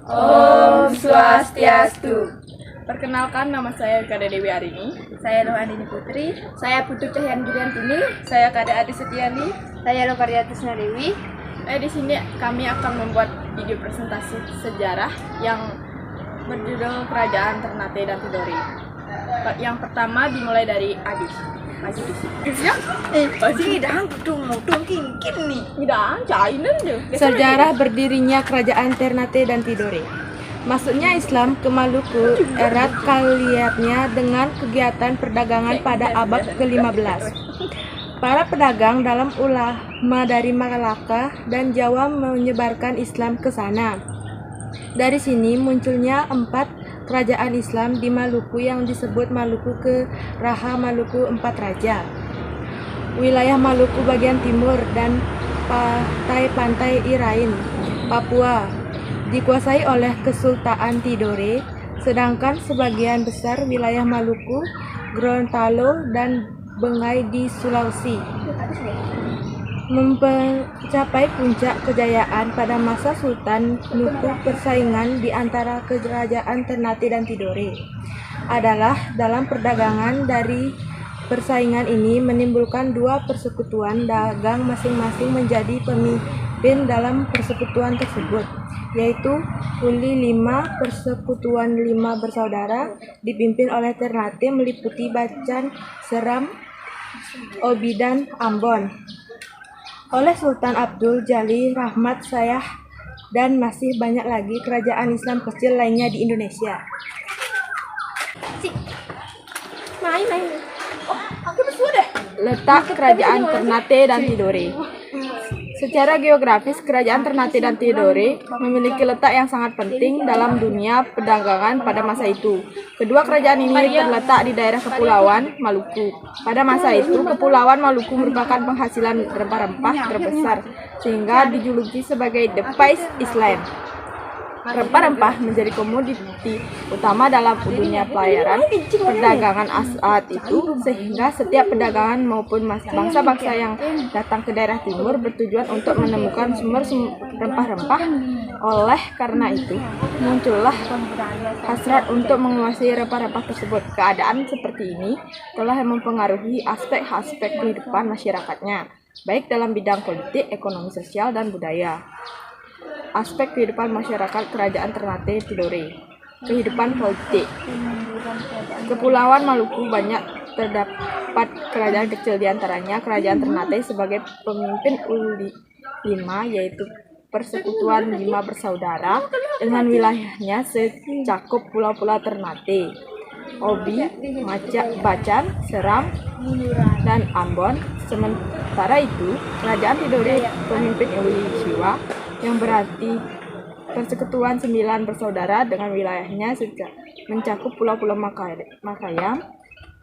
Om Swastiastu. Perkenalkan, nama saya Kade Dewi Arini. Saya Rohandini Putri. Saya Putu Cahyan Juliantini. Saya Kade Adi Setiani. Saya Lokaria Tisna Dewi. Di sini kami akan membuat video presentasi sejarah yang berjudul Kerajaan Ternate dan Tidore. Yang pertama dimulai dari Adi. Maju di sini. Siap? Sidang tung kin nih. Tidak, cainin deh. Sejarah berdirinya Kerajaan Ternate dan Tidore. Masuknya Islam ke Maluku erat kaliatnya dengan kegiatan perdagangan pada abad ke-15. Para pedagang dalam ulama dari Malaka dan Jawa menyebarkan Islam ke sana. Dari sini munculnya 4 kerajaan Islam di Maluku yang disebut Maluku Keraha Maluku Empat Raja. Wilayah Maluku bagian timur dan pantai Irain, Papua dikuasai oleh Kesultanan Tidore, sedangkan sebagian besar wilayah Maluku, Gorontalo, dan Bengai di Sulawesi. Mencapai puncak kejayaan pada masa Sultan Nuku. Persaingan di antara kerajaan Ternate dan Tidore adalah dalam perdagangan. Dari persaingan ini menimbulkan 2 persekutuan dagang, masing-masing menjadi pemimpin dalam persekutuan tersebut, yaitu Uli 5. Persekutuan 5 bersaudara dipimpin oleh Ternate meliputi Bacan, Seram, Obi, dan Ambon oleh Sultan Abdul Jalil Rahmat Sayah, dan masih banyak lagi kerajaan Islam kecil lainnya di Indonesia. Letak Kerajaan Ternate dan Tidore. Secara geografis, Kerajaan Ternate dan Tidore memiliki letak yang sangat penting dalam dunia perdagangan pada masa itu. Kedua kerajaan ini terletak di daerah Kepulauan Maluku. Pada masa itu, Kepulauan Maluku merupakan penghasilan rempah-rempah terbesar, sehingga dijuluki sebagai The Spice Island. Rempah-rempah menjadi komoditi utama dalam dunia pelayaran perdagangan saat itu, sehingga setiap pedagangan maupun bangsa-bangsa yang datang ke daerah timur bertujuan untuk menemukan sumber rempah-rempah. Oleh karena itu, muncullah hasrat untuk menguasai rempah-rempah tersebut. Keadaan seperti ini telah mempengaruhi aspek-aspek kehidupan masyarakatnya, baik dalam bidang politik, ekonomi, sosial, dan budaya. Aspek kehidupan masyarakat Kerajaan Ternate Tidore. Kehidupan politik. Kepulauan Maluku banyak terdapat kerajaan kecil, diantaranya Kerajaan Ternate sebagai pemimpin Uli 5, yaitu persekutuan 5 bersaudara dengan wilayahnya secakup pulau-pulau Ternate, Obi, Bacan, Seram, dan Ambon. Sementara itu, Kerajaan Tidore pemimpin Uli Siwa, yang berarti persekutuan 9 bersaudara dengan wilayahnya mencakup pulau-pulau Makayam,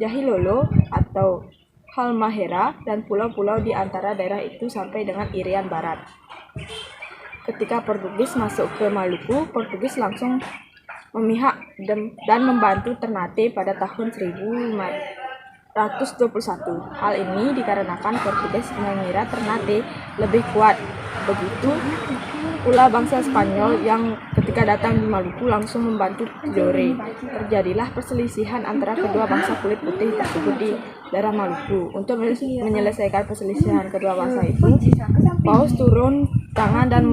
Jahilolo atau Halmahera, dan pulau-pulau di antara daerah itu sampai dengan Irian Barat. Ketika Portugis masuk ke Maluku, Portugis langsung memihak dan membantu Ternate pada tahun 1521. Hal ini dikarenakan Portugis mengira Ternate lebih kuat. Begitu pula bangsa Spanyol yang ketika datang di Maluku langsung membantu Tidore. Terjadilah perselisihan antara kedua bangsa kulit putih tersebut di daerah Maluku. Untuk menyelesaikan perselisihan kedua bangsa itu, Paus turun tangan dan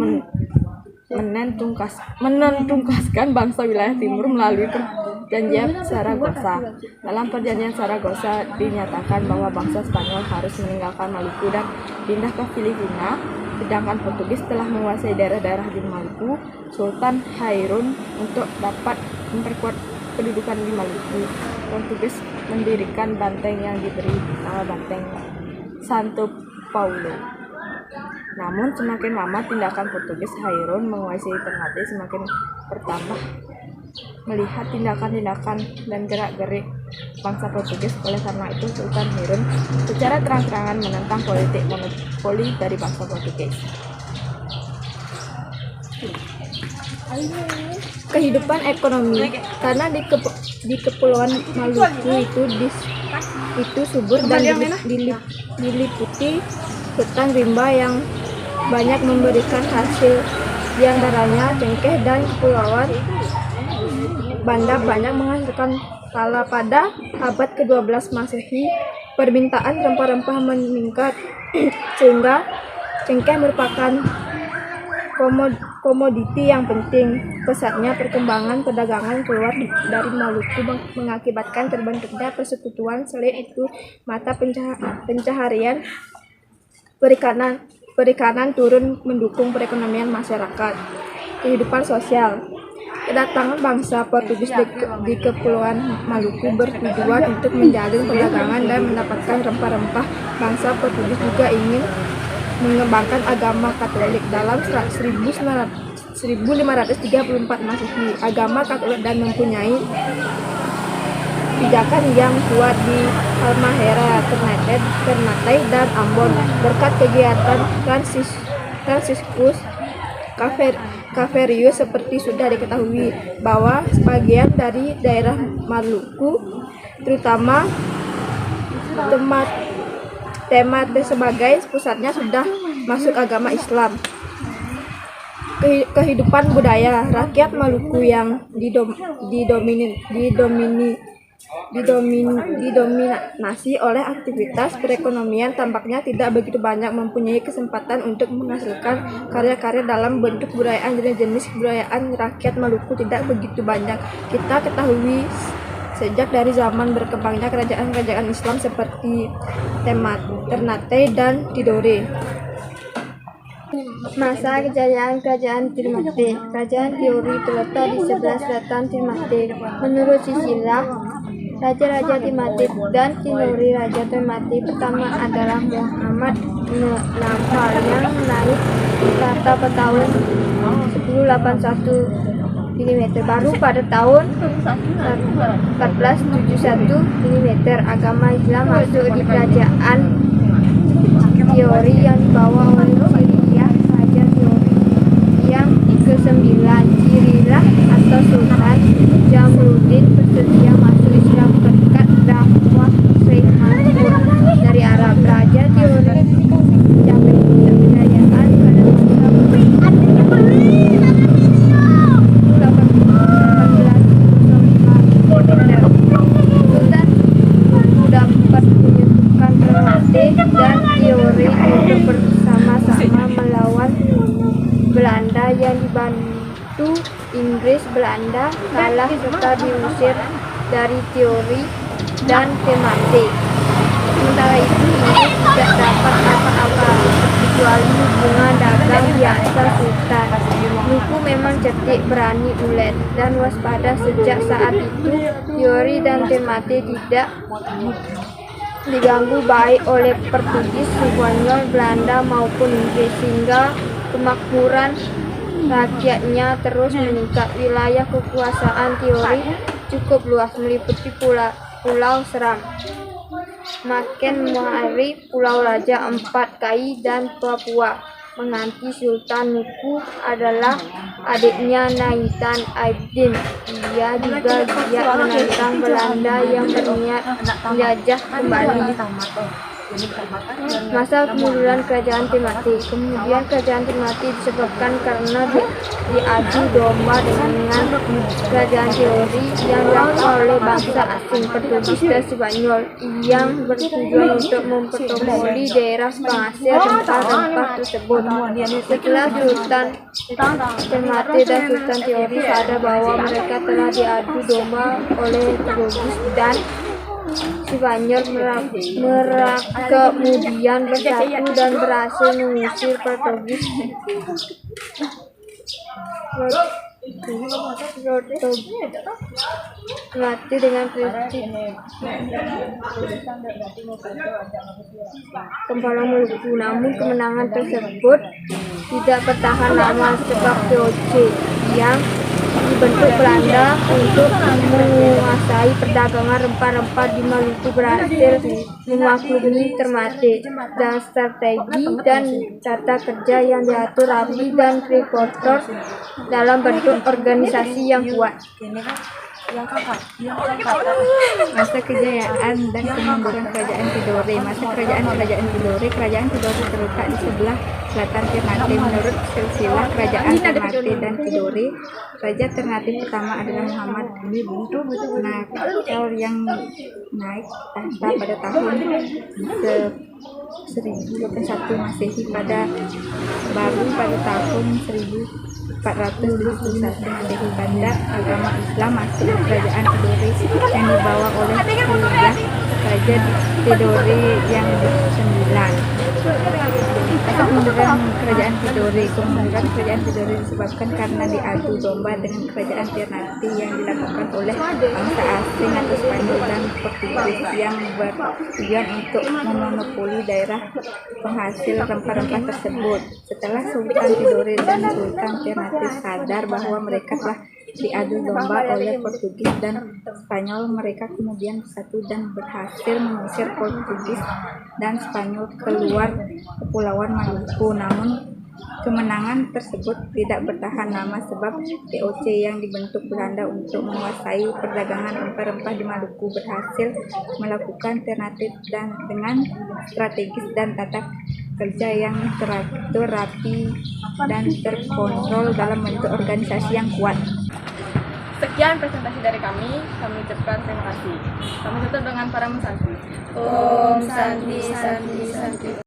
menentungkaskan bangsa wilayah timur melalui Perjanjian Saragossa. Dalam Perjanjian Saragossa dinyatakan bahwa bangsa Spanyol harus meninggalkan Maluku dan pindah ke Filipina, sedangkan Portugis telah menguasai daerah-daerah di Maluku. Sultan Hairun untuk dapat memperkuat kedudukan di Maluku, Portugis mendirikan banteng yang diberi nama Banteng Santo Paulo. Namun semakin lama tindakan Portugis Hairun menguasai Ternate semakin bertambah. Melihat tindakan-tindakan dan gerak-gerik bangsa Portugis, oleh karena itu Sultan Hairun secara terang-terangan menentang politik monopoli dari bangsa Portugis. Kehidupan ekonomi, karena di Kepulauan Maluku itu subur dan diliputi hutan rimba yang banyak memberikan hasil di antaranya cengkeh dan kepulauan Banda banyak menghasilkan pala. Pada abad ke-12 Masehi, permintaan rempah-rempah meningkat sehingga cengkeh merupakan komoditi yang penting. Pesatnya perkembangan perdagangan keluar dari Maluku mengakibatkan terbentuknya persekutuan. Selain itu, mata pencaharian perikanan turun mendukung perekonomian masyarakat. Kehidupan sosial. Kedatangan bangsa Portugis di Kepulauan Maluku bertujuan untuk menjalin perdagangan dan mendapatkan rempah-rempah. Bangsa Portugis juga ingin mengembangkan agama Katolik. Dalam 1534 Masehi, agama Katolik dan mempunyai pijakan yang kuat di Halmahera, Ternate, dan Ambon. Berkat kegiatan Franciscus Xaverius, seperti sudah diketahui bahwa sebagian dari daerah Maluku, terutama Ternate sebagai pusatnya, sudah masuk agama Islam. Kehidupan budaya rakyat Maluku yang didominasi oleh aktivitas perekonomian tampaknya tidak begitu banyak mempunyai kesempatan untuk menghasilkan karya-karya dalam bentuk kebudayaan. Jenis kebudayaan rakyat Maluku tidak begitu banyak. Kita ketahui sejak dari zaman berkembangnya kerajaan-kerajaan Islam seperti Ternate dan Tidore. Masa kejayaan Kerajaan Ternate. Kerajaan Tidore terletak di sebelah selatan Ternate. Menurut silsilah Raja-Raja Ternate dan Tidore, Raja Ternate pertama adalah Muhammad Nampal yang naik tahta pada tahun 1081 mm. Baru pada tahun 1471 mm agama Islam masuk di kerajaan Tidore yang dibawa oleh Cirilah, Raja Tidore yang ke-9. Cirilah atau Sultan Jamruddin bersedia masuk Islam berkat dakwah Syekh Mansur dari Arab. Raja Tidore mencapai puncak kejayaan pada Sultan dapat menyatukan Ternate dan Tidore untuk bersama-sama melawan Belanda yang dibantu Inggris. Belanda kalah serta diusir dari Tidore dan Ternate. Sementara itu Inggris tidak dapat apa-apa kecuali hubungan dagang biasa Sultan. Luku memang cerdik, berani, ulet, dan waspada. Sejak saat itu Tidore dan Ternate tidak diganggu baik oleh Portugis, Spanyol, Belanda maupun Inggris, sehingga kemakmuran rakyatnya terus meningkat. Wilayah kekuasaan Tidore cukup luas, meliputi Pulau Seram, Maken Mahari, Pulau Raja, Empat Kai, dan Papua. Menanti Sultan Luku adalah adiknya Naitan Aibdin. Dia juga giat menentang Belanda yang berniat menjajah kembali. Masa kemunduran Kerajaan Ternate. Kemudian Kerajaan Ternate disebabkan karena diadu domba dengan Kerajaan Tidore yang dilakukan oleh bangsa asing Portugis dan Spanyol yang bertujuan untuk memperoleh daerah penghasil rempah-rempah tersebut. Setelah Sultan Ternate dan Sultan Tidore sadar bahwa mereka telah diadu domba oleh Portugis dan Spanyol, kemudian bersatu dan berhasil mengusir Portugis. Ternate dengan prinsip kepala Maluku. Namun kemenangan tersebut tidak bertahan lama sebab VOC yang dibentuk Belanda untuk menguasai perdagangan rempah-rempah di Maluku berhasil memaklumi Ternate. Dan strategi dan tata kerja yang diatur rapi dan terstruktur dalam bentuk organisasi yang kuat. Masa kejayaan dan kemunduran Kerajaan Tidore. Masa kerajaan Tidore terletak di sebelah Selatan Ternate. Menurut silsilah kerajaan Ternate dan Tidore, raja Ternate pertama adalah Muhammad bin Nakal yang naik tahta pada tahun 1021 Masehi baru pada tahun 1421 Masehi pada agama Islam masuk ke kerajaan Tidore yang dibawa oleh keluarga Raja Tidore yang ke-9. Kemunduran kerajaan Tidore disebabkan karena diadu domba dengan kerajaan Ternate yang dilakukan oleh bangsa asing atau Spanyol dan Portugis yang bertujuan untuk memonopoli daerah penghasil rempah-rempah tersebut. Setelah Sultan Tidore dan Sultan Ternate sadar bahwa mereka telah diadu domba oleh Portugis dan Spanyol, mereka kemudian bersatu dan berhasil mengusir Portugis dan Spanyol keluar Kepulauan Maluku. Namun kemenangan tersebut tidak bertahan lama sebab VOC yang dibentuk Belanda untuk menguasai perdagangan rempah-rempah di Maluku berhasil melakukan Ternate dan dengan strategis dan tata kerja yang teratur, rapi, dan terkontrol dalam bentuk organisasi yang kuat. Sekian presentasi dari kami ucapkan terima kasih. Kami tutup dengan para mensanti. Om Santi Santi Santi.